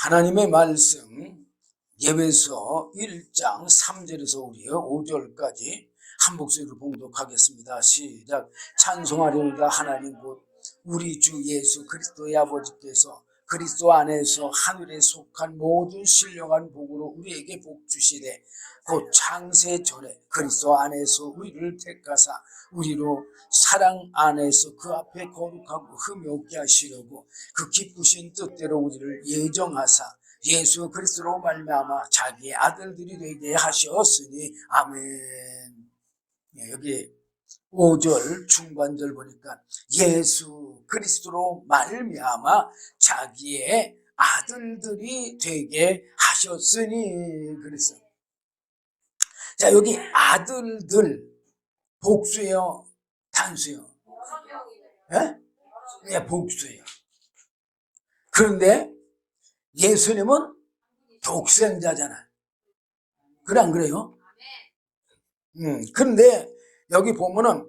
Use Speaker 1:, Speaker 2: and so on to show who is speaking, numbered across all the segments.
Speaker 1: 하나님의 말씀 예배서 1장 3절에서 우리 5절까지 한 목소리로 봉독하겠습니다. 시작. 찬송하리로다 하나님 곧 우리 주 예수 그리스도의 아버지께서 그리스도 안에서 하늘에 속한 모든 신령한 복으로 우리에게 복 주시되 곧 창세 전에 그리스도 안에서 우리를 택하사 우리로 사랑 안에서 그 앞에 거룩하고 흠이 없게 하시려고 그 기쁘신 뜻대로 우리를 예정하사 예수 그리스도로 말미암아 자기의 아들들이 되게 하셨으니 아멘. 여기 5절 중반절 보니까 예수 그리스도로 말미암아 자기의 아들들이 되게 하셨으니 그랬어요. 자, 여기 아들들 복수예요, 단수예요? 예? 네, 복수예요. 그런데 예수님은 독생자잖아요. 그래 안 그래요? 그런데 여기 보면은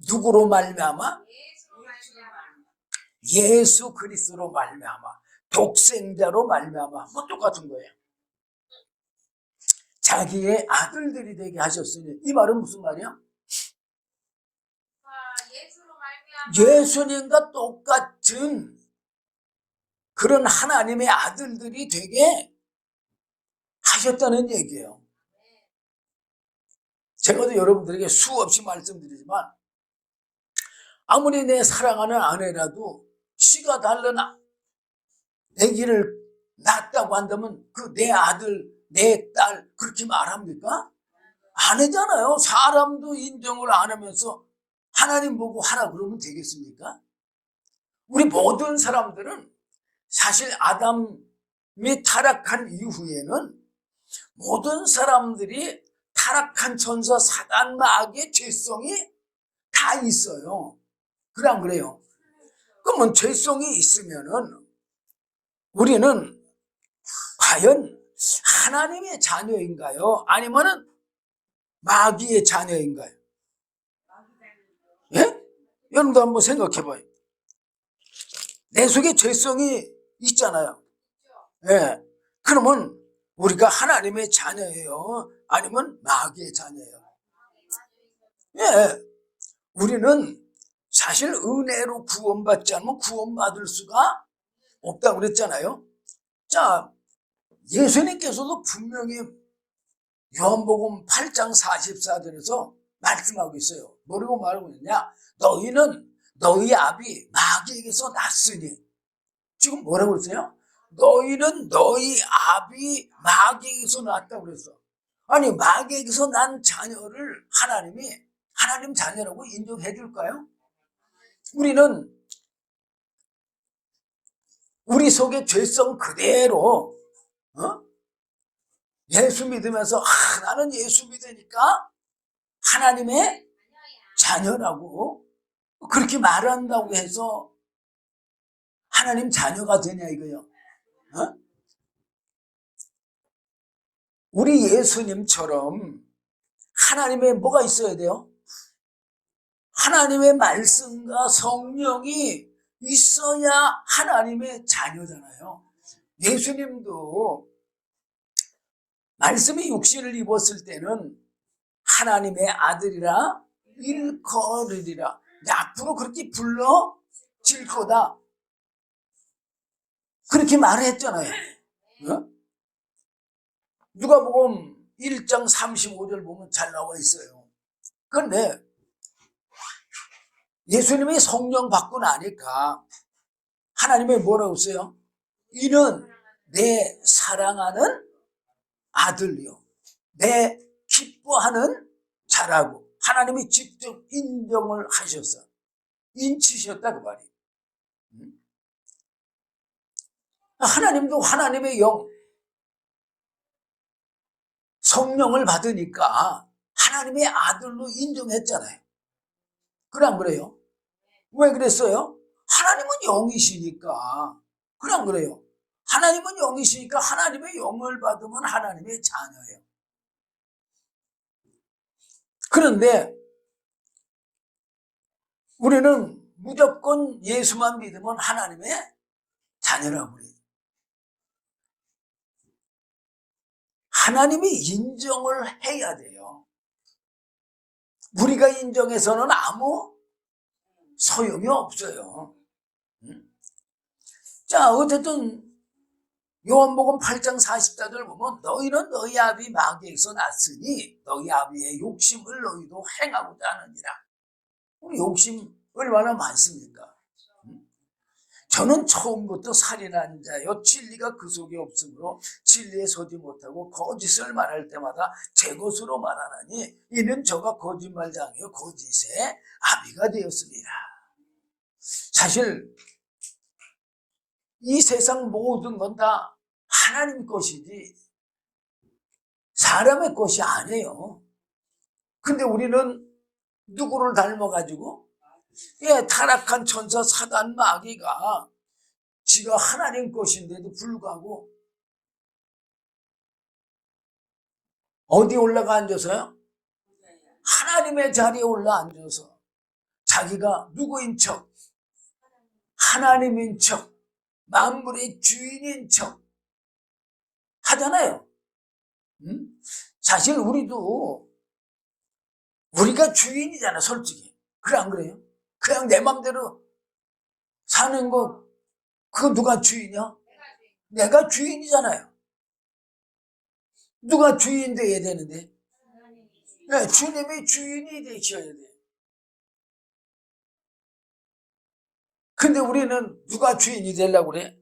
Speaker 1: 누구로 말미암아? 예수 그리스도로 말미암아, 독생자로 말미암아, 뭐 똑같은 거예요. 자기의 아들들이 되게 하셨으니, 이 말은 무슨 말이야? 예수님과 똑같은 그런 하나님의 아들들이 되게 하셨다는 얘기예요. 제가도 여러분들에게 수없이 말씀드리지만 아무리 내 사랑하는 아내라도 씨가 다른 아기를 낳았다고 한다면 그 내 아들, 내 딸 그렇게 말합니까? 안 하잖아요. 사람도 인정을 안 하면서 하나님 보고 하라 그러면 되겠습니까? 우리 모든 사람들은 사실 아담이 타락한 이후에는 모든 사람들이 타락한 천사 사단 마귀의 죄성이 다 있어요. 그래 안 그래요? 그러면 죄성이 있으면은 우리는 과연 하나님의 자녀인가요? 아니면은 마귀의 자녀인가요? 예? 여러분도 한번 생각해 봐요. 내 속에 죄성이 있잖아요. 예. 그러면 우리가 하나님의 자녀예요? 아니면 마귀의 자녀예요? 예. 우리는 사실 은혜로 구원받지 않으면 구원받을 수가 없다고 그랬잖아요. 자, 예수님께서도 분명히 요한복음 8장 44절에서 말씀하고 있어요. 뭐라고 말하고 있느냐? 너희는 너희 아비 마귀에게서 났으니. 지금 뭐라고 그랬어요? 너희는 너희 아비 마귀에게서 났다고 그랬어. 아니, 마귀에게서 난 자녀를 하나님이 하나님 자녀라고 인정해 줄까요? 우리는 우리 속에 죄성 그대로 예수 믿으면서 나는 예수 믿으니까 하나님의 자녀라고 그렇게 말한다고 해서 하나님 자녀가 되냐 이거요. 우리 예수님처럼 하나님의 뭐가 있어야 돼요? 하나님의 말씀과 성령이 있어야 하나님의 자녀잖아요. 예수님도 말씀이 육신을 입었을 때는 하나님의 아들이라 일컬으리라. 앞으로 그렇게 불러질 거다. 그렇게 말했잖아요. 누가복음 1장 35절 보면 잘 나와 있어요. 그런데 예수님이 성령 받고 나니까 하나님이 뭐라고 써요? 이는 내 사랑하는 아들이요, 내 기뻐하는 자라고 하나님이 직접 인정을 하셨어. 인치셨다 그 말이에요. 하나님도 하나님의 영 성령을 받으니까 하나님의 아들로 인정했잖아요. 그래 안 그래요? 왜 그랬어요? 하나님은 영이시니까. 그래 안 그래요? 하나님은 영이시니까 하나님의 영을 받으면 하나님의 자녀예요. 그런데 우리는 무조건 예수만 믿으면 하나님의 자녀라고 그래요. 하나님이 인정을 해야 돼요. 우리가 인정해서는 아무 소용이 없어요. 자, 어쨌든 요한복음 8장 44절 보면 너희는 너희 아비 마귀에게서 났으니 너희 아비의 욕심을 너희도 행하고자 하느니라. 욕심 얼마나 많습니까? 저는 처음부터 살인한 자요 진리가 그 속에 없으므로 진리에 서지 못하고 거짓을 말할 때마다 제 것으로 말하나니 이는 저가 거짓말장이요 거짓의 아비가 되었습니다. 사실 이 세상 모든 건 다 하나님 것이지 사람의 것이 아니에요. 근데 우리는 누구를 닮아가지고 타락한 천사 사단 마귀가 지가 하나님 것인데도 불구하고 어디 올라가 앉아서요? 하나님의 자리에 올라 앉아서 자기가 누구인 척, 하나님인 척, 만물의 주인인 척 하잖아요. 사실 우리가 주인이잖아, 솔직히. 그래, 안 그래요? 그냥 내 맘대로 사는 거, 그거 누가 주인이야? 내가 주인이잖아요. 누가 주인 돼야 되는데? 네, 주님이 주인이 되셔야 돼. 근데 우리는 누가 주인이 되려고 그래?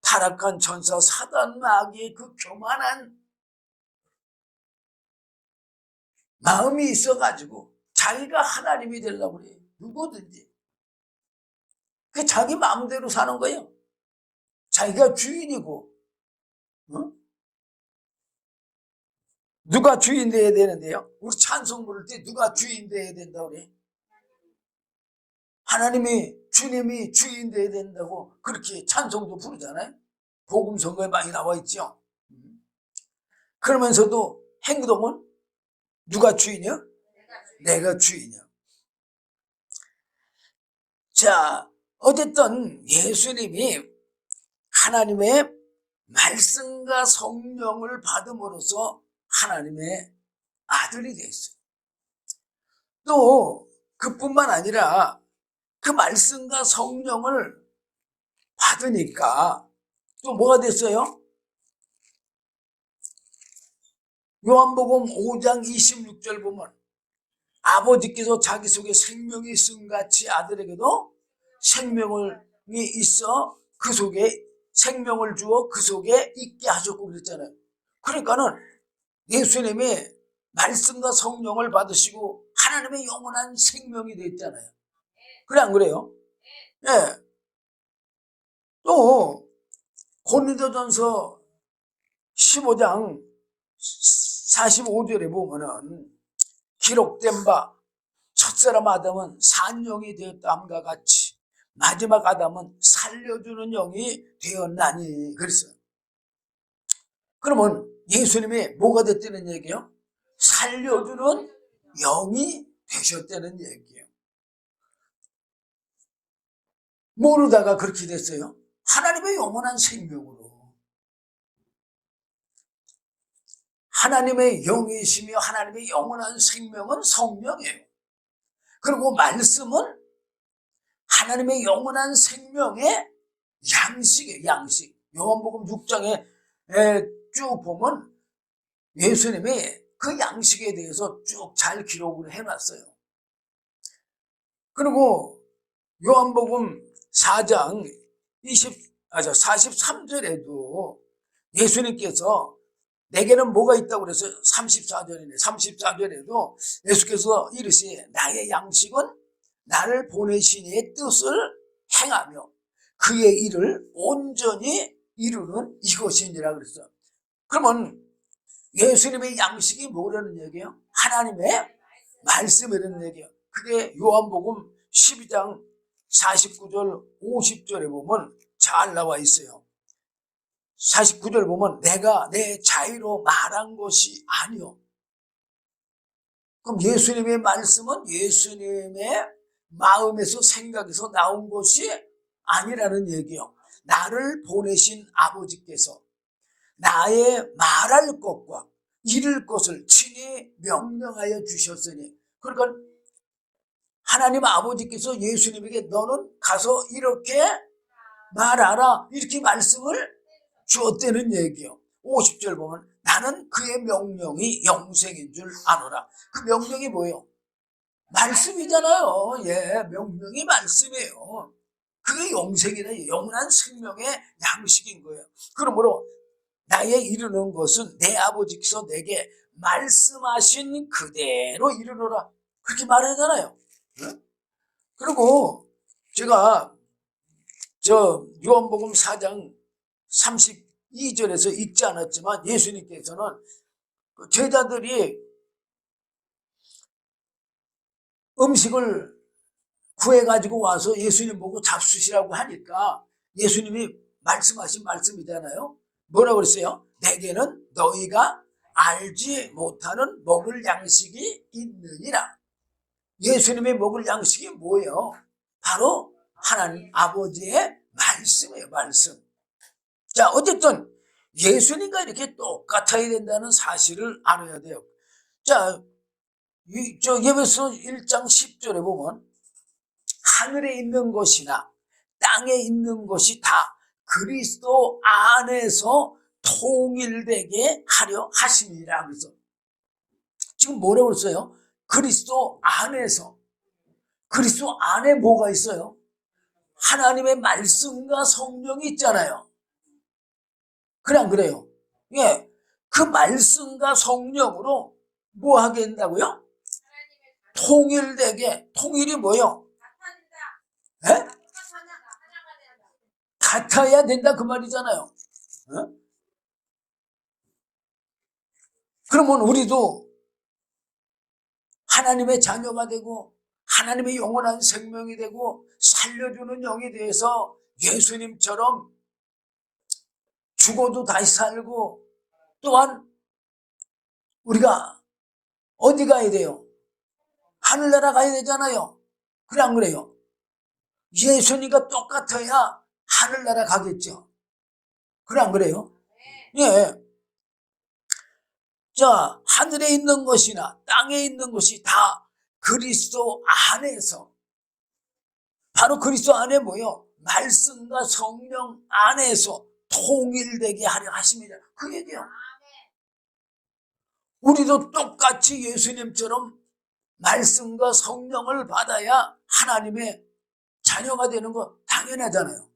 Speaker 1: 타락한 천사 사단 마귀의 그 교만한 마음이 있어가지고 자기가 하나님이 되려고 그래. 누구든지. 그 자기 마음대로 사는 거예요. 자기가 주인이고. 누가 주인 돼야 되는데요? 우리 찬송 부를 때 누가 주인 돼야 된다고 그래? 주님이 주인 돼야 된다고 그렇게 찬송도 부르잖아요. 복음성가에 많이 나와 있죠. 그러면서도 행동은 누가 주인이야? 내가 주인이야. 자, 어쨌든 예수님이 하나님의 말씀과 성령을 받음으로써 하나님의 아들이 됐어요. 또 그뿐만 아니라 그 말씀과 성령을 받으니까 또 뭐가 됐어요? 요한복음 5장 26절 보면 아버지께서 자기 속에 생명이 있음 같이 아들에게도 생명이 있어 그 속에 생명을 주어 그 속에 있게 하셨고 그랬잖아요. 그러니까는 예수님이 말씀과 성령을 받으시고 하나님의 영원한 생명이 됐잖아요. 그래, 안 그래요? 예. 또 고린도전서 15장 45절에 보면은 기록된 바 첫사람 아담은 산영이 되었다함과 같이 마지막 아담은 살려주는 영이 되었나니 그랬어요. 그러면 예수님이 뭐가 됐다는 얘기예요? 살려주는 영이 되셨다는 얘기예요. 모르다가 그렇게 됐어요? 하나님의 영원한 생명으로. 하나님의 영이시며 하나님의 영원한 생명은 성령이에요. 그리고 말씀은 하나님의 영원한 생명의 양식이에요. 양식. 요한복음 6장에 쭉 보면 예수님이 그 양식에 대해서 쭉 잘 기록을 해놨어요. 그리고 요한복음 4장 43절에도 예수님께서 내게는 뭐가 있다고 그래서 34절이네. 34절에도 예수께서 이르시되 나의 양식은 나를 보내신 이의 뜻을 행하며 그의 일을 온전히 이루는 이것이니라 그랬어. 그러면 예수님의 양식이 뭐라는 얘기예요? 하나님의 말씀이라는 얘기예요. 그게 요한복음 12장 49절 50절에 보면 잘 나와 있어요. 49절 보면 내가 내 자유로 말한 것이 아니요. 그럼 예수님의 말씀은 예수님의 마음에서 생각에서 나온 것이 아니라는 얘기예요. 나를 보내신 아버지께서 나의 말할 것과 이룰 것을 친히 명령하여 주셨으니, 그러니까 하나님 아버지께서 예수님에게 너는 가서 이렇게 말하라, 이렇게 말씀을 주었다는 얘기요. 50절 보면 나는 그의 명령이 영생인 줄 아노라. 그 명령이 뭐예요? 말씀이잖아요. 예, 명령이 말씀이에요. 그게 영생이라, 영원한 생명의 양식인 거예요. 그러므로 나의 이루는 것은 내 아버지께서 내게 말씀하신 그대로 이루노라, 그렇게 말하잖아요. 그리고 제가 요한복음 4장 32절에서 읽지 않았지만, 예수님께서는 제자들이 음식을 구해가지고 와서 예수님 보고 잡수시라고 하니까 예수님이 말씀하신 말씀이잖아요. 뭐라고 그랬어요? 내게는 너희가 알지 못하는 먹을 양식이 있느니라. 예수님의 먹을 양식이 뭐예요? 바로 하나님 아버지의 말씀이에요. 말씀. 자, 어쨌든 예수님과 이렇게 똑같아야 된다는 사실을 알아야 돼요. 자, 에베소 1장 10절에 보면 하늘에 있는 것이나 땅에 있는 것이 다 그리스도 안에서 통일되게 하려 하심이라. 그래서 지금 뭐라고 했어요? 그리스도 안에서. 그리스도 안에 뭐가 있어요? 하나님의 말씀과 성령이 있잖아요. 그래 안 그래요? 예, 그 말씀과 성령으로 뭐 하게 된다고요? 통일되게. 통일이 뭐요? 예? 같아야 된다 그 말이잖아요. 예? 그러면 우리도 하나님의 자녀가 되고 하나님의 영원한 생명이 되고 살려주는 영이 돼서 예수님처럼 죽어도 다시 살고, 또한 우리가 어디 가야 돼요? 하늘나라 가야 되잖아요. 그래 안 그래요? 예수님과 똑같아야 하늘나라 가겠죠. 그래 안 그래요? 예. 자, 하늘에 있는 것이나 땅에 있는 것이 다 그리스도 안에서, 바로 그리스도 안에 뭐요? 말씀과 성령 안에서 통일되게 하려 하십니다. 그 얘기요. 우리도 똑같이 예수님처럼 말씀과 성령을 받아야 하나님의 자녀가 되는 거 당연하잖아요.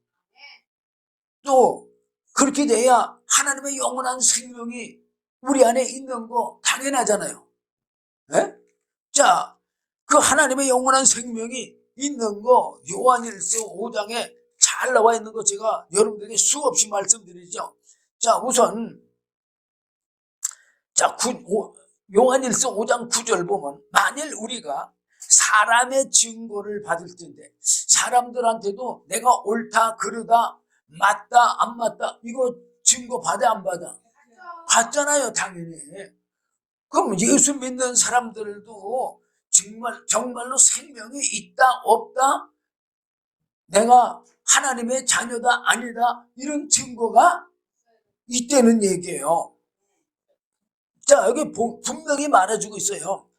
Speaker 1: 또 그렇게 돼야 하나님의 영원한 생명이 우리 안에 있는 거 당연하잖아요. 네? 자, 그 하나님의 영원한 생명이 있는 거 요한일서 5장에 잘 나와 있는 거 제가 여러분들에게 수없이 말씀드리죠. 자, 우선 요한일서 5장 9절 보면 만일 우리가 사람의 증거를 받을 텐데, 사람들한테도 내가 옳다 그르다 맞다 안 맞다 이거 증거 받아 안 받아? 받잖아요, 당연히. 그럼 예수 믿는 사람들도 정말로 생명이 있다 없다, 내가 하나님의 자녀다 아니다, 이런 증거가 있다는 얘기예요. 자, 여기 분명히 말해주고 있어요.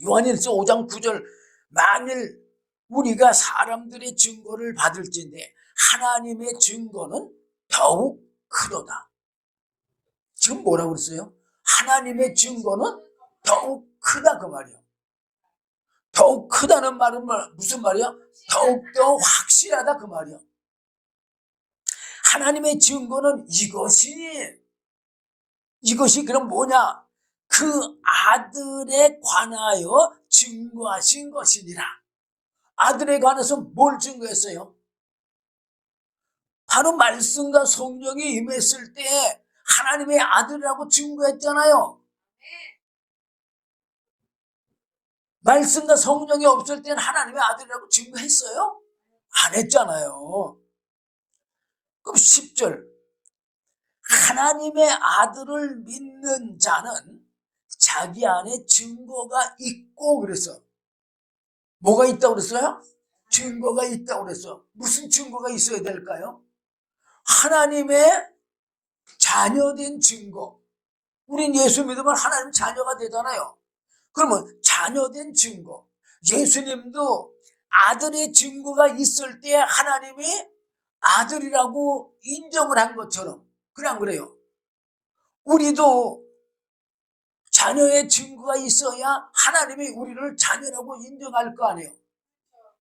Speaker 1: 요한일서 5장 9절 만일 우리가 사람들의 증거를 받을진대 하나님의 증거는 더욱 크도다. 지금 뭐라고 그랬어요? 하나님의 증거는 더욱 크다 그 말이에요. 더욱 크다는 말은 무슨 말이야? 더욱더 확실하다 그 말이야. 하나님의 증거는 이것이 그럼 뭐냐? 그 아들에 관하여 증거하신 것이니라. 아들에 관해서 뭘 증거했어요? 바로 말씀과 성령이 임했을 때 하나님의 아들이라고 증거했잖아요. 말씀과 성령이 없을 때는 하나님의 아들이라고 증거했어요? 안 했잖아요. 그럼 10절 하나님의 아들을 믿는 자는 자기 안에 증거가 있고 그랬어. 뭐가 있다고 그랬어요? 증거가 있다고 그랬어. 무슨 증거가 있어야 될까요? 하나님의 자녀된 증거. 우린 예수 믿으면 하나님 자녀가 되잖아요. 그러면 자녀된 증거, 예수님도 아들의 증거가 있을 때 하나님이 아들이라고 인정을 한 것처럼, 그래 안 그래요? 우리도 자녀의 증거가 있어야 하나님이 우리를 자녀라고 인정할 거 아니에요?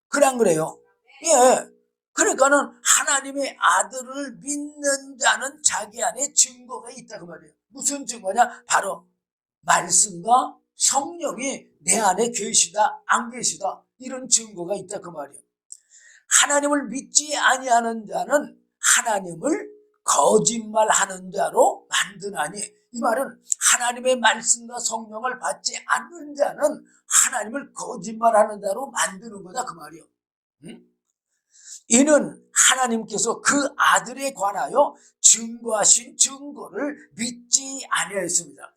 Speaker 1: 그래 안 그래요? 예. 그러니까는 하나님의 아들을 믿는 자는 자기 안에 증거가 있다 그 말이에요. 무슨 증거냐? 바로 말씀과 성령이 내 안에 계시다 안 계시다 이런 증거가 있다 그 말이에요. 하나님을 믿지 아니하는 자는 하나님을 거짓말하는 자로 만드나니, 이 말은 하나님의 말씀과 성령을 받지 않는 자는 하나님을 거짓말하는 자로 만드는 거다 그 말이에요. 응? 이는 하나님께서 그 아들에 관하여 증거하신 증거를 믿지 아니하였습니다.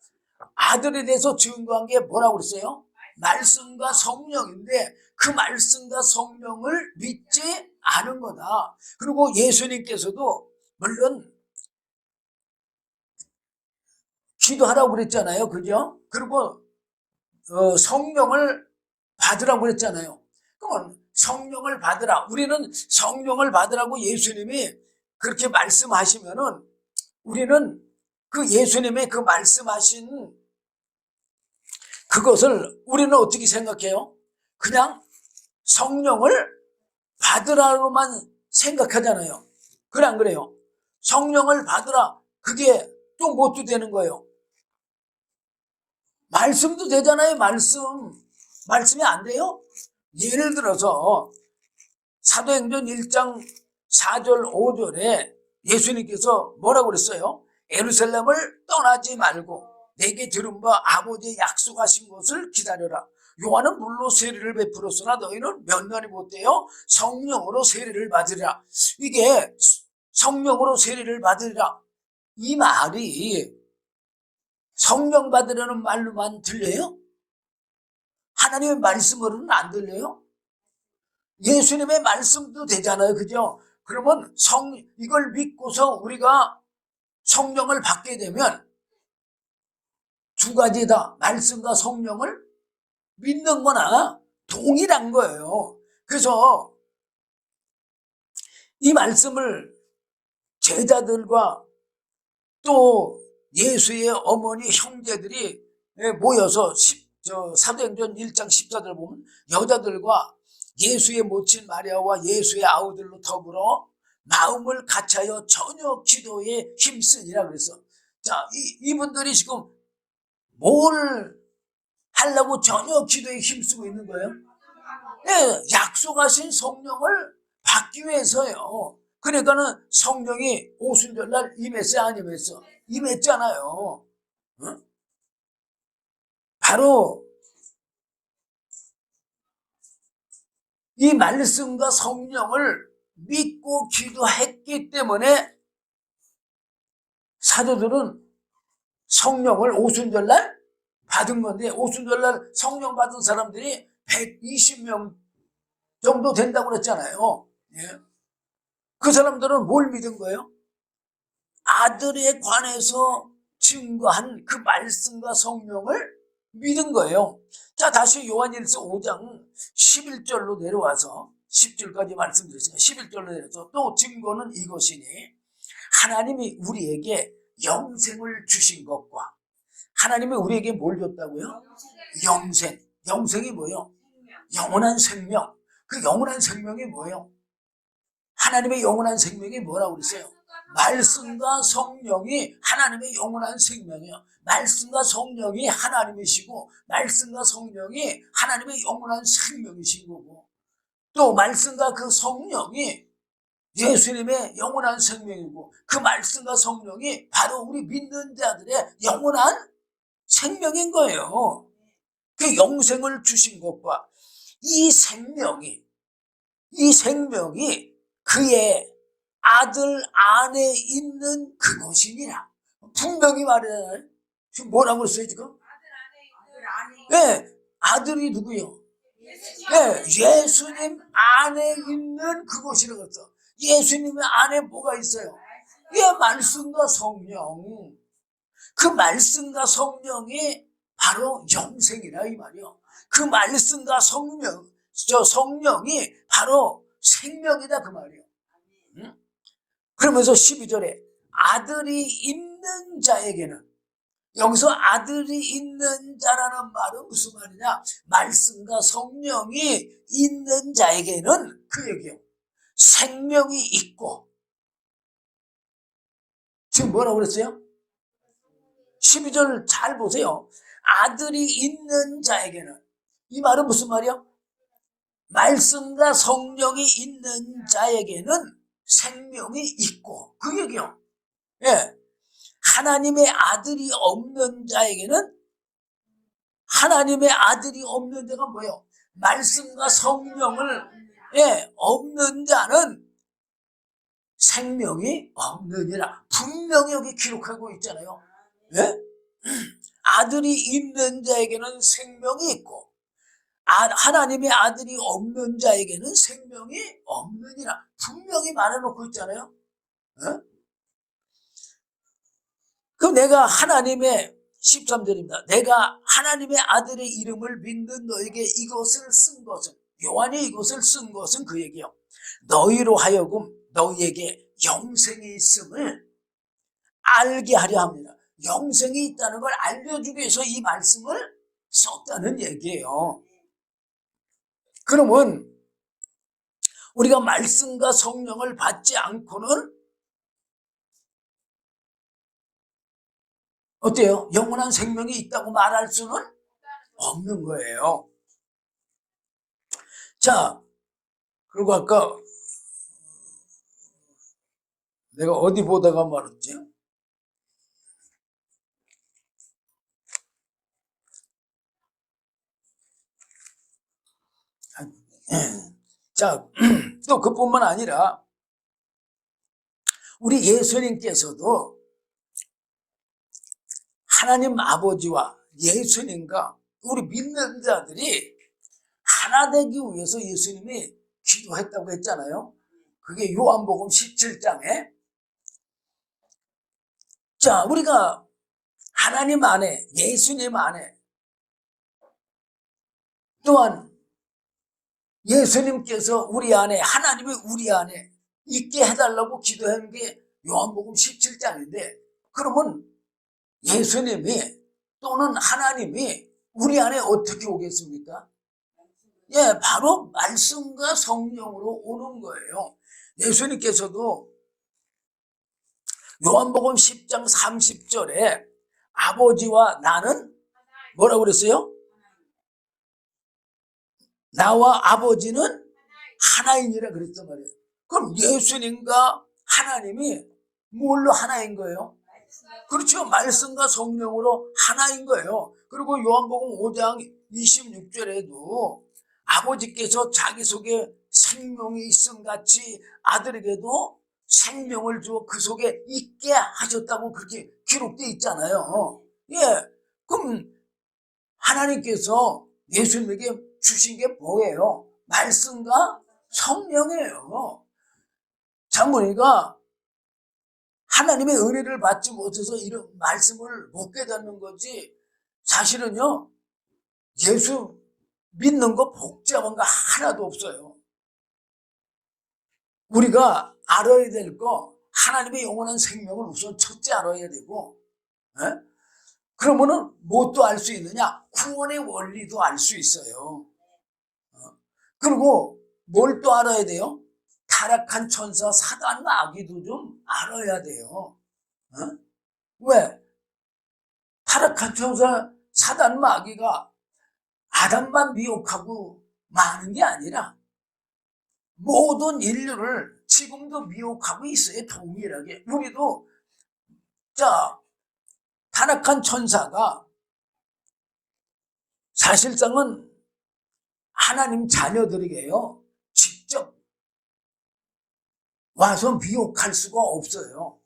Speaker 1: 아들에 대해서 증거한 게 뭐라고 그랬어요? 말씀과 성령인데 그 말씀과 성령을 믿지 않은 거다. 그리고 예수님께서도 물론 기도하라고 그랬잖아요. 그죠? 그리고 성령을 받으라고 그랬잖아요. 그러면 성령을 받으라. 우리는 성령을 받으라고 예수님이 그렇게 말씀하시면은 우리는 그 예수님의 그 말씀하신 그것을 우리는 어떻게 생각해요? 그냥 성령을 받으라로만 생각하잖아요. 그래 안 그래요? 성령을 받으라. 그게 또 뭣도 되는 거예요? 말씀도 되잖아요. 말씀이 안 돼요? 예를 들어서 사도행전 1장 4절 5절에 예수님께서 뭐라고 그랬어요? 예루살렘을 떠나지 말고 내게 들은 바 아버지의 약속하신 것을 기다려라. 요한은 물로 세례를 베풀었으나 너희는 몇 년이 못되어 성령으로 세례를 받으리라. 이게 성령으로 세례를 받으리라, 이 말이 성령 받으려는 말로만 들려요? 하나님의 말씀으로는 안 들려요? 예수님의 말씀도 되잖아요. 그죠? 그러면 이걸 믿고서 우리가 성령을 받게 되면 두 가지다. 말씀과 성령을 믿는 거나 동일한 거예요. 그래서 이 말씀을 제자들과 또 예수의 어머니 형제들이 모여서 사도행전 1장 14절 보면 여자들과 예수의 모친 마리아와 예수의 아우들로 더불어 마음을 같이하여 저녁 기도에 힘쓰니라 그래서, 자, 이분들이 지금 뭘 하려고 저녁 기도에 힘쓰고 있는 거예요? 네, 약속하신 성령을 받기 위해서요. 그러니까는 성령이 오순절날 임했어요, 안 임했어? 임했잖아요. 응? 바로 이 말씀과 성령을 믿고 기도했기 때문에 사도들은 성령을 오순절날 받은 건데, 오순절날 성령 받은 사람들이 120명 정도 된다고 그랬잖아요. 예. 그 사람들은 뭘 믿은 거예요? 아들에 관해서 증거한 그 말씀과 성령을 믿은 거예요. 자, 다시 요한일서 5장 11절로 내려와서 10절까지 말씀드렸으니까 11절로 내려서, 또 증거는 이것이니 하나님이 우리에게 영생을 주신 것과, 하나님이 우리에게 뭘 줬다고요? 영생. 영생이 뭐예요? 영원한 생명. 그 영원한 생명이 뭐예요? 하나님의 영원한 생명이 뭐라고 그랬어요? 말씀과 성령이 하나님의 영원한 생명이에요. 말씀과 성령이 하나님이시고 말씀과 성령이 하나님의 영원한 생명이신 거고, 또 말씀과 그 성령이 예수님의 영원한 생명이고, 그 말씀과 성령이 바로 우리 믿는 자들의 영원한 생명인 거예요. 그 영생을 주신 것과 이 생명이 그의 아들 안에 있는 그것이니라. 분명히 말해요. 지금 뭐라고 했어요 지금? 네, 아들이 누구요? 네, 예수님 안에 있는 그것이라고 했어. 예수님 안에 뭐가 있어요? 예, 말씀과 성령. 그 말씀과 성령이 바로 영생이라 이 말이요. 그 말씀과 성령이 바로 생명이다 그 말이요. 응? 그러면서 12절에 아들이 있는 자에게는, 여기서 아들이 있는 자라는 말은 무슨 말이냐? 말씀과 성령이 있는 자에게는 그 얘기요. 생명이 있고, 지금 뭐라고 그랬어요? 12절 잘 보세요. 아들이 있는 자에게는, 이 말은 무슨 말이야? 말씀과 성령이 있는 자에게는 생명이 있고, 그 얘기요. 예. 하나님의 아들이 없는 자에게는, 하나님의 아들이 없는 자가 뭐예요? 말씀과 성령을 없는 자는 생명이 없느니라. 분명히 여기 기록하고 있잖아요. 예? 아들이 있는 자에게는 생명이 있고, 하나님의 아들이 없는 자에게는 생명이 없느니라. 분명히 말해놓고 있잖아요. 예? 그럼 내가 하나님의 13절입니다. 내가 하나님의 아들의 이름을 믿는 너에게 이것을 쓴 것은, 요한이 이것을 쓴 것은 그 얘기요. 너희로 하여금 너희에게 영생이 있음을 알게 하려 합니다. 영생이 있다는 걸 알려주기 위해서 이 말씀을 썼다는 얘기예요. 그러면 우리가 말씀과 성령을 받지 않고는 어때요? 영원한 생명이 있다고 말할 수는 없는 거예요. 자, 그리고 아까 내가 어디 보다가 말했지? 자, 또 그뿐만 아니라 우리 예수님께서도 하나님 아버지와 예수님과 우리 믿는 자들이 하나 되기 위해서 예수님이 기도했다고 했잖아요. 그게 요한복음 17장에. 자, 우리가 하나님 안에, 예수님 안에, 또한 예수님께서 우리 안에, 하나님이 우리 안에 있게 해달라고 기도한 게 요한복음 17장인데, 그러면 예수님이 또는 하나님이 우리 안에 어떻게 오겠습니까? 예, 바로 말씀과 성령으로 오는 거예요. 예수님께서도 요한복음 10장 30절에 아버지와 나는 뭐라고 그랬어요? 나와 아버지는 하나이니라 그랬단 말이에요. 그럼 예수님과 하나님이 뭘로 하나인 거예요? 그렇죠. 말씀과 성령으로 하나인 거예요. 그리고 요한복음 5장 26절에도 아버지께서 자기 속에 생명이 있음 같이 아들에게도 생명을 주어 그 속에 있게 하셨다고 그렇게 기록되어 있잖아요. 예. 그럼 하나님께서 예수님에게 주신 게 뭐예요? 말씀과 성령이에요. 참 우리가 하나님의 은혜를 받지 못해서 이런 말씀을 못 깨닫는 거지, 사실은요, 예수 믿는 거 복잡한 거 하나도 없어요. 우리가 알아야 될 거, 하나님의 영원한 생명을 우선 첫째 알아야 되고, 에? 그러면은 무엇도 알 수 있느냐? 구원의 원리도 알 수 있어요. 그리고 뭘 또 알아야 돼요? 타락한 천사 사단 마귀도 좀 알아야 돼요. 왜? 타락한 천사 사단 마귀가 아담만 미혹하고 마는 게 아니라 모든 인류를 지금도 미혹하고 있어요. 동일하게. 우리도, 자, 타락한 천사가 사실상은 하나님 자녀들에게요, 직접 와서 미혹할 수가 없어요.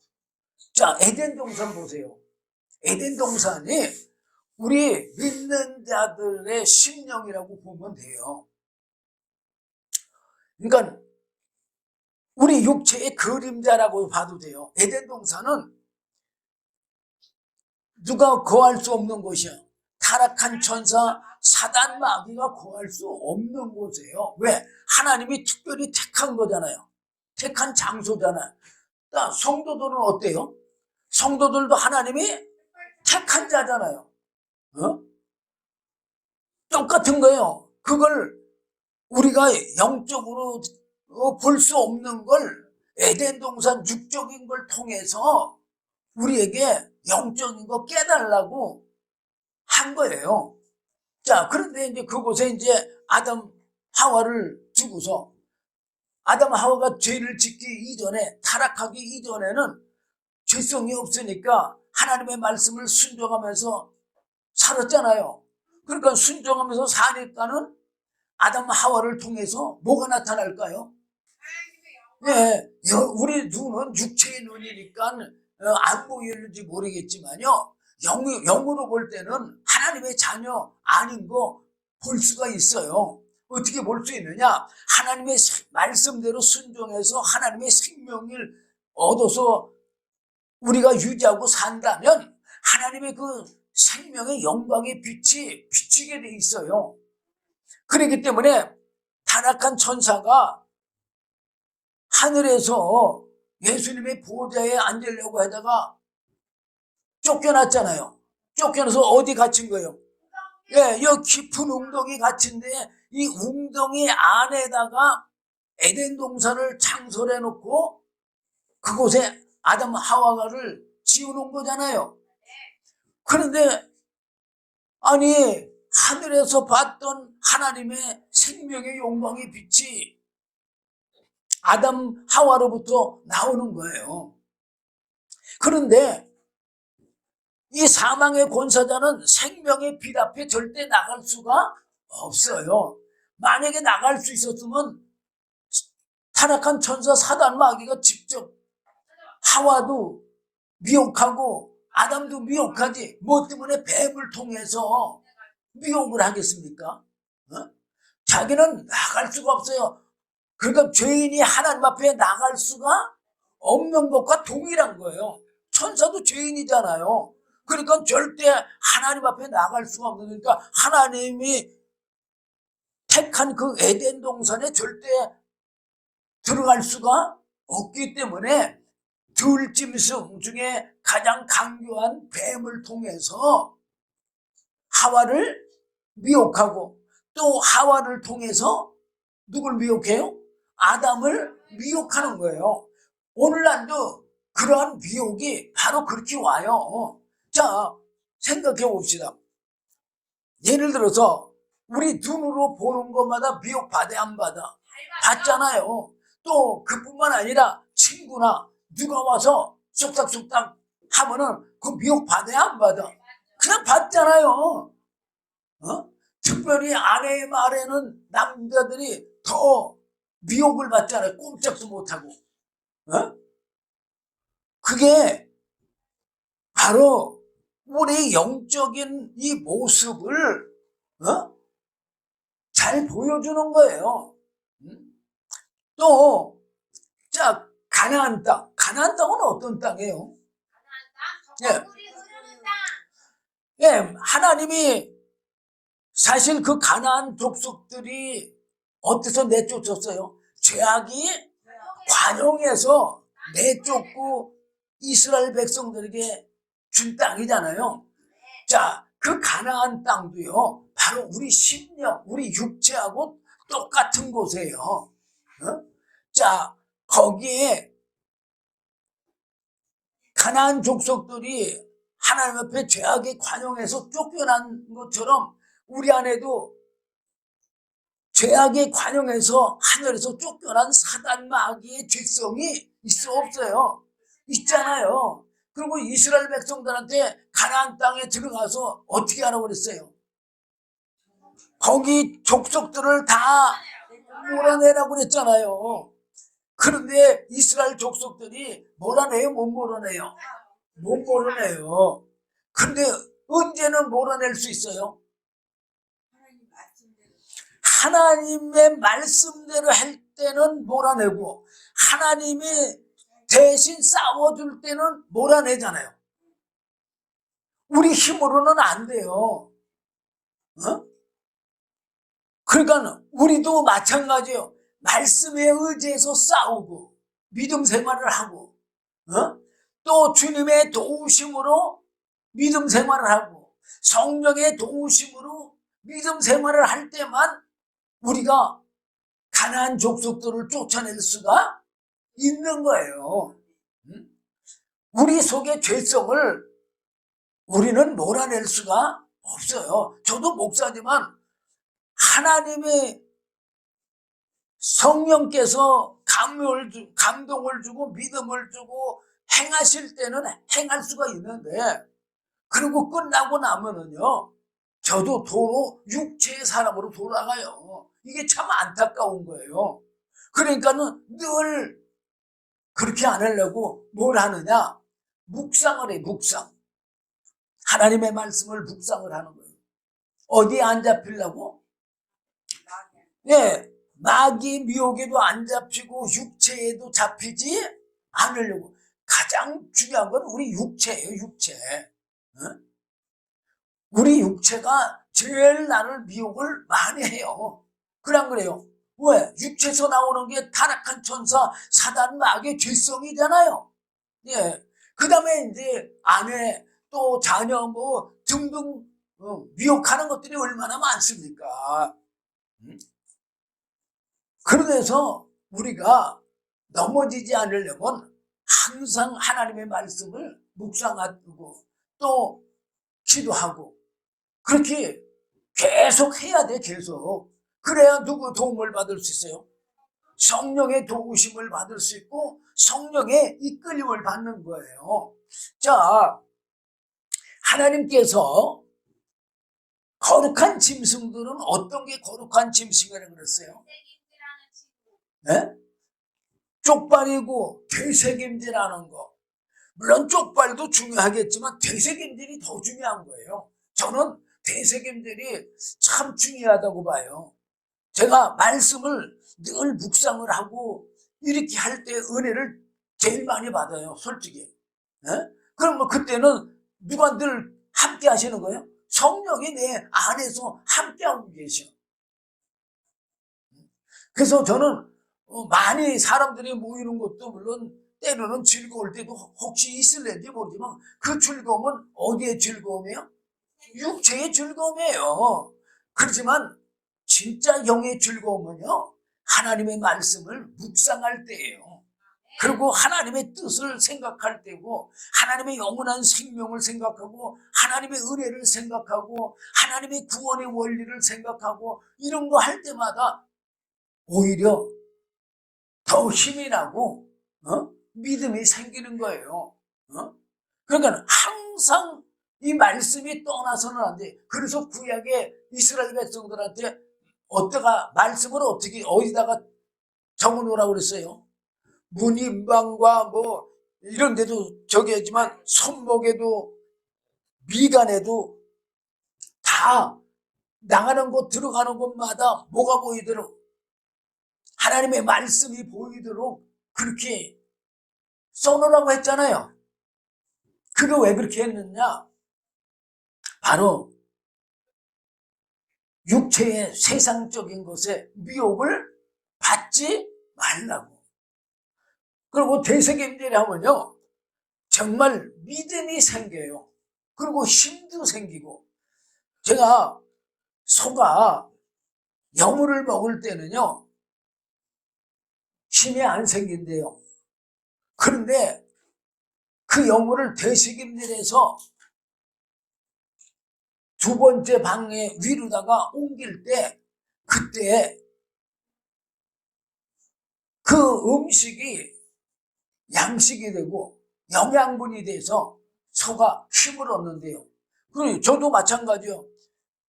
Speaker 1: 자, 에덴 동산 보세요. 에덴 동산이 우리 믿는 자들의 심령이라고 보면 돼요. 그러니까 우리 육체의 그림자라고 봐도 돼요. 에덴 동산은 누가 거할 수 없는 곳이야. 타락한 천사 사단 마귀가 거할 수 없는 곳이에요. 왜? 하나님이 특별히 택한 거잖아요. 택한 장소잖아요. 성도들은 어때요? 성도들도 하나님이 택한 자잖아요. 어? 똑같은 거예요. 그걸 우리가 영적으로 볼 수 없는 걸 에덴 동산 육적인 걸 통해서 우리에게 영적인 거 깨달라고 한 거예요. 자, 그런데 이제 그곳에 이제 아담 하와를 두고서 아담 하와가 죄를 짓기 이전에, 타락하기 이전에는 죄성이 없으니까 하나님의 말씀을 순종하면서 살았잖아요. 그러니까 순종하면서 사니까는 아담 하와를 통해서 뭐가 나타날까요? 네, 우리 눈은 육체의 눈이니까 안 보이는지 모르겠지만요. 영으로 볼 때는 하나님의 자녀 아닌 거 볼 수가 있어요. 어떻게 볼 수 있느냐? 하나님의 말씀대로 순종해서 하나님의 생명을 얻어서 우리가 유지하고 산다면 하나님의 그 생명의 영광의 빛이 비치게 돼 있어요. 그렇기 때문에 타락한 천사가 하늘에서 예수님의 보좌에 앉으려고 하다가 쫓겨났잖아요. 쫓겨나서 어디 갇힌 거예요? 예, 이 깊은 웅덩이 갇힌데 이 웅덩이 안에다가 에덴 동산을 창설해 놓고 그곳에 아담 하와를 지어놓은 거잖아요. 그런데 아니 하늘에서 봤던 하나님의 생명의 영광의 빛이 아담 하와로부터 나오는 거예요. 그런데 이 사망의 권사자는 생명의 빛 앞에 절대 나갈 수가 없어요. 만약에 나갈 수 있었으면 타락한 천사 사단 마귀가 직접 하와도 미혹하고 아담도 미혹하지 뭐 때문에 뱀을 통해서 미혹을 하겠습니까? 어? 자기는 나갈 수가 없어요. 그러니까 죄인이 하나님 앞에 나갈 수가 없는 것과 동일한 거예요. 천사도 죄인이잖아요. 그러니까 절대 하나님 앞에 나갈 수가 없는 거니까 하나님이 택한 그 에덴 동산에 절대 들어갈 수가 없기 때문에 들짐승 중에 가장 강교한 뱀을 통해서 하와를 미혹하고 또 하와를 통해서 누굴 미혹해요? 아담을 미혹하는 거예요. 오늘날도 그러한 미혹이 바로 그렇게 와요. 자, 생각해 봅시다. 예를 들어서 우리 눈으로 보는 것마다 미혹 받아야 안 받아? 받잖아요. 또 그뿐만 아니라 친구나 누가 와서 쏙닥쏙닥 하면은 그 미혹 받아야 안 받아? 그냥 받잖아요. 어? 특별히 아내의 말에는 남자들이 더 미혹을 받잖아요. 꼼짝도 못하고. 어? 그게 바로 우리 영적인 이 모습을 잘 보여주는 거예요. 또, 자, 가나안 땅. 가나안 땅은 어떤 땅이에요? 예. 예, 하나님이 사실 그 가나안 족속들이 어디서 내쫓았어요? 죄악이 관용해서 내쫓고 이스라엘 백성들에게 준 땅이잖아요. 자, 그 가나안 땅도요, 바로 우리 심령, 우리 육체하고 똑같은 곳이에요. 어? 자, 거기에 가나안 족속들이 하나님 앞에 죄악에 관용해서 쫓겨난 것처럼 우리 안에도 죄악에 관용해서 하늘에서 쫓겨난 사단 마귀의 죄성이 있어 없어요? 있잖아요. 그리고 이스라엘 백성들한테 가나안 땅에 들어가서 어떻게 하라고 그랬어요? 거기 족속들을 다 몰아내라고 그랬잖아요. 그런데 이스라엘 족속들이 몰아내요? 못 몰아내요? 못 몰아내요. 근데 언제는 몰아낼 수 있어요? 하나님의 말씀대로 할 때는 몰아내고 하나님이 대신 싸워줄 때는 몰아내잖아요. 우리 힘으로는 안 돼요. 어? 그러니까 우리도 마찬가지예요. 말씀에 의지해서 싸우고 믿음 생활을 하고 또 주님의 도우심으로 믿음 생활을 하고 성령의 도우심으로 믿음 생활을 할 때만 우리가 가나안 족속들을 쫓아낼 수가 있는 거예요. 우리 속의 죄성을 우리는 몰아낼 수가 없어요. 저도 목사지만 하나님의 성령께서 감동을 주고 믿음을 주고 행하실 때는 행할 수가 있는데, 그리고 끝나고 나면은요, 저도 도로 육체의 사람으로 돌아가요. 이게 참 안타까운 거예요. 그러니까는 늘 그렇게 안 하려고 뭘 하느냐? 묵상을 해, 묵상. 하나님의 말씀을 묵상을 하는 거예요. 어디에 안 잡히려고? 예, 마귀 미혹에도 안 잡히고 육체에도 잡히지 않으려고. 가장 중요한 건 우리 육체예요, 육체. 우리 육체가 제일 나를 미혹을 많이 해요. 그래 안 그래요? 왜? 육체에서 나오는 게 타락한 천사 사단 마귀의 죄성이잖아요. 예. 그 다음에 이제 아내 또 자녀 뭐 등등 미혹하는 것들이 얼마나 많습니까? 그래서 우리가 넘어지지 않으려면 항상 하나님의 말씀을 묵상하고 또 기도하고 그렇게 계속 해야 돼, 계속. 그래야 누구 도움을 받을 수 있어요? 성령의 도우심을 받을 수 있고 성령의 이끌림을 받는 거예요. 자, 하나님께서 거룩한 짐승들은 어떤 게 거룩한 짐승이라고 그랬어요? 네? 쪽발이고 되새김질하는 거. 물론 쪽발도 중요하겠지만 되새김질이 더 중요한 거예요. 저는 되새김질이 참 중요하다고 봐요. 제가 말씀을 늘 묵상을 하고 이렇게 할 때 은혜를 제일 많이 받아요, 솔직히. 그럼 뭐 그때는 누가 늘 함께 하시는 거예요? 성령이 내 안에서 함께하고 계셔. 그래서 저는 많이 사람들이 모이는 것도 물론 때로는 즐거울 때도 혹시 있을는지 모르지만 그 즐거움은 어디의 즐거움이에요? 육체의 즐거움이에요. 그렇지만 진짜 영의 즐거움은요, 하나님의 말씀을 묵상할 때예요. 그리고 하나님의 뜻을 생각할 때고 하나님의 영원한 생명을 생각하고 하나님의 은혜를 생각하고 하나님의 구원의 원리를 생각하고 이런 거 할 때마다 오히려 더 힘이 나고 믿음이 생기는 거예요. 그러니까 항상 이 말씀이 떠나서는 안 돼. 그래서 구약의 이스라엘 백성들한테 말씀을 어떻게 어디다가 적어놓으라고 그랬어요? 문인방과 뭐 이런 데도 저기 하지만 손목에도 미간에도 다 나가는 곳 들어가는 곳마다 뭐가 보이도록 하나님의 말씀이 보이도록 그렇게 써놓으라고 했잖아요. 그거 왜 그렇게 했느냐? 바로 육체의 세상적인 것에 미혹을 받지 말라고. 그리고 되새김질 하면요, 정말 믿음이 생겨요. 그리고 힘도 생기고. 제가 소가 여물을 먹을 때는요, 힘이 안 생긴대요. 그런데 그 여물을 되새김질해서 두 번째 방에 위로다가 옮길 때, 그때 그 음식이 양식이 되고 영양분이 돼서 소가 힘을 얻는데요. 그리고 저도 마찬가지요.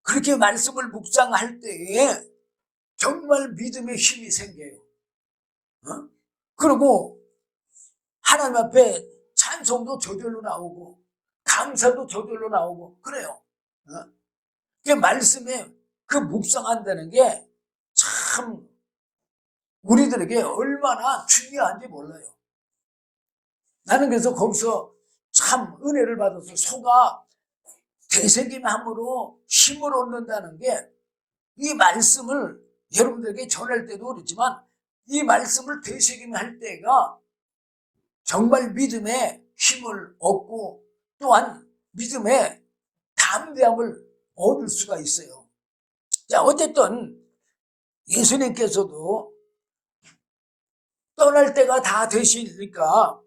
Speaker 1: 그렇게 말씀을 묵상할 때에 정말 믿음의 힘이 생겨요. 그리고 하나님 앞에 찬송도 저절로 나오고 감사도 저절로 나오고 그래요. 그 말씀에 그 묵상한다는 게 참 우리들에게 얼마나 중요한지 몰라요. 나는 그래서 거기서 참 은혜를 받았어요. 소가 되새김함으로 힘을 얻는다는 게, 이 말씀을 여러분들에게 전할 때도 그렇지만 이 말씀을 되새김할 때가 정말 믿음의 힘을 얻고 또한 믿음의 담대함을 얻을 수가 있어요. 자, 어쨌든 예수님께서도 떠날 때가 다 되시니까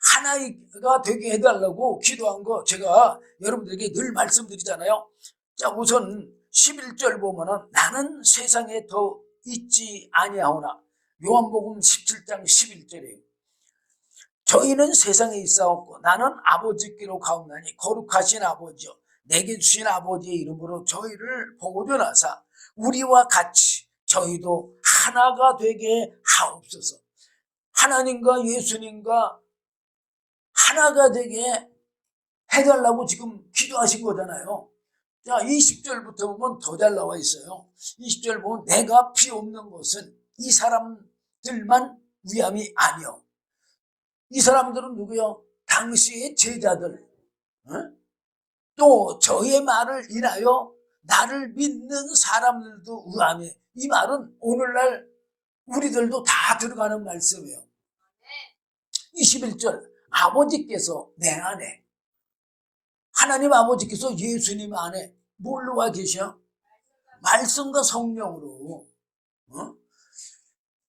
Speaker 1: 하나가 되게 해달라고 기도한 거 제가 여러분들에게 늘 말씀드리잖아요. 자, 우선 11절 보면은 나는 세상에 더 있지 아니하오나, 요한복음 17장 11절이에요. 저희는 세상에 있사옵고 나는 아버지께로 가옵나니 거룩하신 아버지여 내게 주신 아버지의 이름으로 저희를 보존하사 우리와 같이 저희도 하나가 되게 하옵소서. 하나님과 예수님과 하나가 되게 해달라고 지금 기도하신 거잖아요. 자, 20절부터 보면 더 잘 나와 있어요. 20절 보면 내가 피 없는 것은 이 사람들만 위함이 아니요. 이 사람들은 누구요? 당시의 제자들, 또 저의 말을 인하여 나를 믿는 사람들도 위함에, 이 말은 오늘날 우리들도 다 들어가는 말씀이에요. 21절 아버지께서 내 안에, 하나님 아버지께서 예수님 안에 뭘로 와 계셔? 말씀과 성령으로.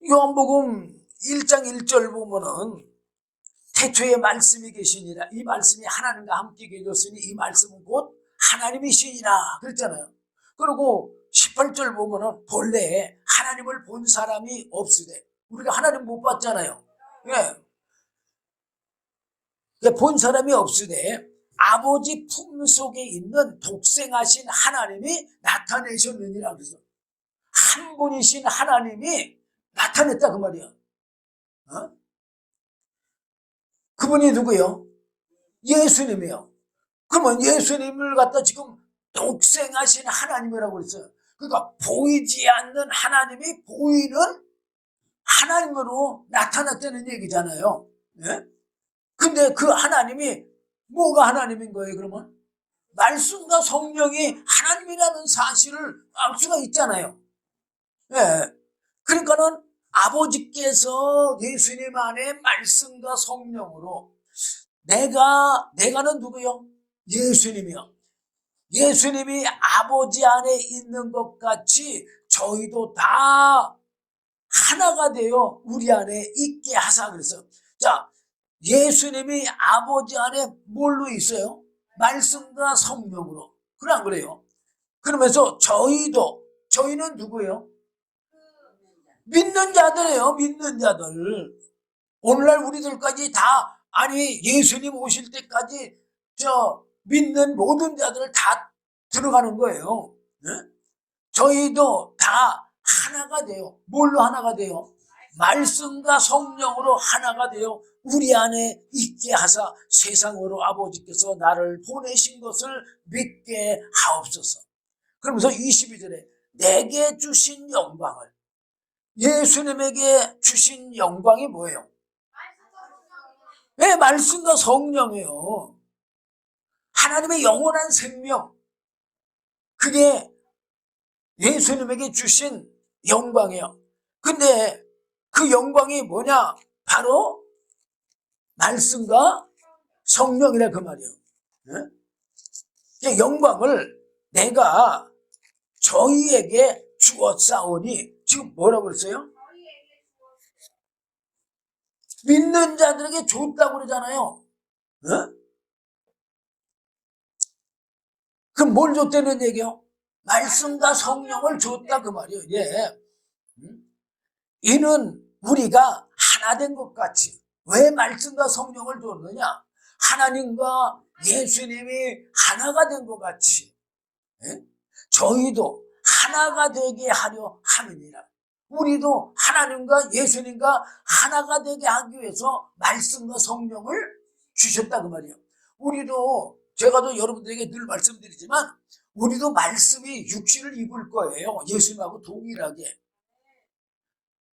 Speaker 1: 요한복음 1장 1절 보면은 태초에 말씀이 계시니라, 이 말씀이 하나님과 함께 계셨으니 이 말씀은 곧 하나님이시니라 그랬잖아요. 그리고 18절 보면은 본래 하나님을 본 사람이 없으되, 우리가 하나님 못 봤잖아요. 본 사람이 없으되 아버지 품 속에 있는 독생하신 하나님이 나타내셨느니라. 그래서 한 분이신 하나님이 나타냈다 그 말이야. 그분이 누구요? 예수님이요. 그러면 예수님을 갖다 지금 독생하신 하나님이라고 그랬어요. 그러니까 보이지 않는 하나님이 보이는 하나님으로 나타났다는 얘기잖아요. 근데 그 하나님이 뭐가 하나님인 거예요, 그러면? 말씀과 성령이 하나님이라는 사실을 알 수가 있잖아요. 그러니까는 아버지께서 예수님 안에 말씀과 성령으로, 내가는 누구요? 예수님이요. 예수님이 아버지 안에 있는 것 같이 저희도 다 하나가 되어 우리 안에 있게 하사 그랬어요. 자, 예수님이 아버지 안에 뭘로 있어요? 말씀과 성령으로. 그래 안 그래요? 그러면서 저희는 누구예요? 믿는 자들이에요. 믿는 자들. 오늘날 우리들까지 다, 아니 예수님 오실 때까지 믿는 모든 자들을 다 들어가는 거예요. 저희도 다 하나가 돼요. 뭘로 하나가 돼요? 말씀과 성령으로 하나가 되어 우리 안에 있게 하사 세상으로 아버지께서 나를 보내신 것을 믿게 하옵소서. 그러면서 22절에 내게 주신 영광을, 예수님에게 주신 영광이 뭐예요? 네, 말씀과 성령이에요. 하나님의 영원한 생명, 그게 예수님에게 주신 영광이에요. 근데 그 영광이 뭐냐? 바로 말씀과 성령이라 그 말이에요. 영광을 내가 저희에게 주었사오니, 지금 뭐라고 그랬어요? 믿는 자들에게 줬다고 그러잖아요. 그럼 뭘 줬다는 얘기요? 말씀과 성령을 줬다 그 말이에요. 이는 우리가 하나 된 것 같이. 왜 말씀과 성령을 줬느냐? 하나님과 예수님이 하나가 된 것 같이 저희도 하나가 되게 하려 함이니라. 우리도 하나님과 예수님과 하나가 되게 하기 위해서 말씀과 성령을 주셨다 그 말이에요. 우리도, 제가 여러분들에게 늘 말씀드리지만 우리도 말씀이 육신을 입을 거예요. 예수님하고 동일하게.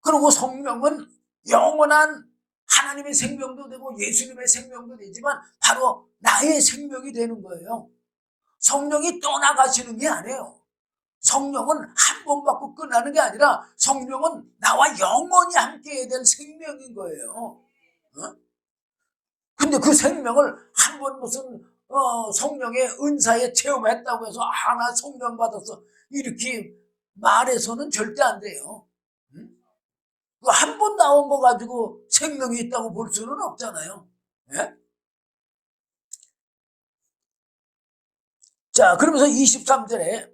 Speaker 1: 그리고 성령은 영원한 하나님의 생명도 되고 예수님의 생명도 되지만 바로 나의 생명이 되는 거예요. 성령이 떠나가시는 게 아니에요. 성령은 한 번 받고 끝나는 게 아니라 성령은 나와 영원히 함께해야 될 생명인 거예요. 어? 근데 그 생명을 한 번 무슨 성령의 은사에 체험했다고 해서 나 성령 받았어 이렇게 말해서는 절대 안 돼요. 한 번 나온 거 가지고 생명이 있다고 볼 수는 없잖아요. 예? 자, 그러면서 23절에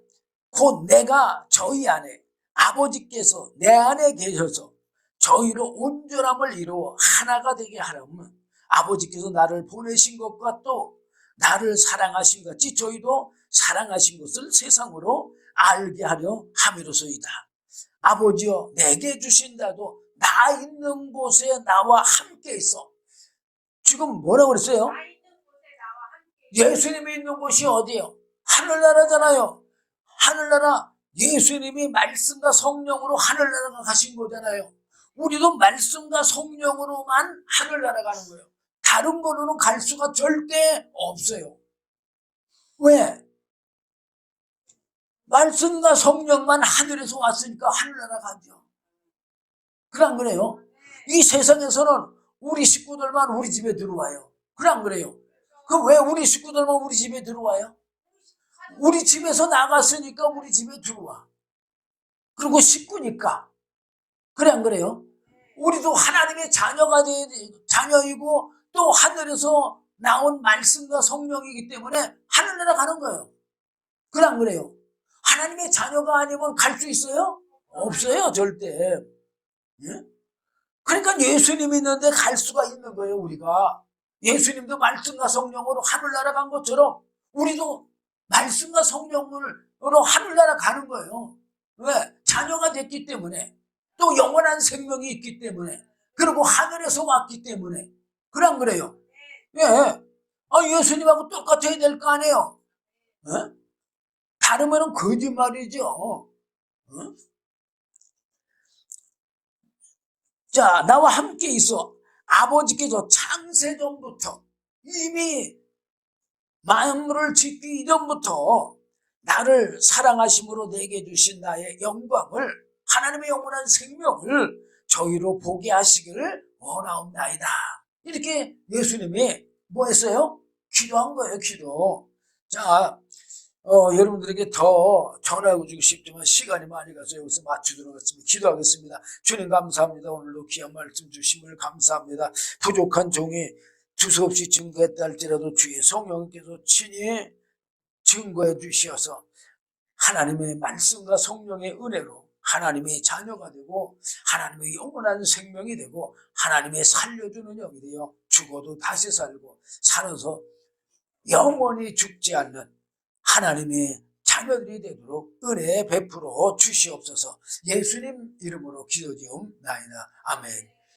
Speaker 1: 곧 내가 저희 안에 아버지께서 내 안에 계셔서 저희로 온전함을 이루어 하나가 되게 하려면 아버지께서 나를 보내신 것과 또 나를 사랑하신 것 같이 저희도 사랑하신 것을 세상으로 알게 하려 함이로소이다. 아버지여 내게 주신다도 나 있는 곳에 나와 함께 있어. 지금 뭐라고 그랬어요? 예수님이 있는 곳이 어디예요? 하늘나라잖아요. 하늘나라, 예수님이 말씀과 성령으로 하늘나라가 가신 거잖아요. 우리도 말씀과 성령으로만 하늘나라 가는 거예요. 다른 거로는 갈 수가 절대 없어요. 왜? 말씀과 성령만 하늘에서 왔으니까 하늘나라 가죠. 그럼 그래요? 이 세상에서는 우리 식구들만 우리 집에 들어와요. 그럼 그래요? 그럼 왜 우리 식구들만 우리 집에 들어와요? 우리 집에서 나갔으니까 우리 집에 들어와. 그리고 식구니까. 그래 안 그래요? 우리도 하나님의 자녀이고 또 하늘에서 나온 말씀과 성령이기 때문에 하늘나라 가는 거예요. 그래 안 그래요? 하나님의 자녀가 아니면 갈 수 있어요? 없어요, 절대. 예? 그러니까 예수님이 있는데 갈 수가 있는 거예요, 우리가. 예수님도 말씀과 성령으로 하늘나라 간 것처럼 우리도 말씀과 성령으로 하늘나라 가는 거예요. 왜? 자녀가 됐기 때문에, 또 영원한 생명이 있기 때문에, 그리고 하늘에서 왔기 때문에. 그래 안 그래요? 예. 예수님하고 똑같아야 될 거 아니에요? 예? 다르면은 거짓말이죠. 어? 자, 나와 함께 있어. 아버지께서 창세전부터 이미 만물을 짓기 이전부터 나를 사랑하심으로 내게 주신 나의 영광을, 하나님의 영원한 생명을 저희로 보게 하시기를 원하옵나이다. 이렇게 예수님이 뭐 했어요? 기도한 거예요, 기도. 자, 여러분들에게 더 전하고 주고 싶지만 시간이 많이 가서 여기서 마치도록 하겠습니다. 기도하겠습니다. 주님 감사합니다. 오늘도 귀한 말씀 주심을 감사합니다. 부족한 종이 두서없이 증거했다 할지라도 주의 성령께서 친히 증거해 주시어서 하나님의 말씀과 성령의 은혜로 하나님의 자녀가 되고 하나님의 영원한 생명이 되고 하나님의 살려주는 영이 되어 죽어도 다시 살고 살아서 영원히 죽지 않는 하나님의 자녀들이 되도록 은혜 베풀어 주시옵소서. 예수님 이름으로 기도드리옵나이다. 아멘.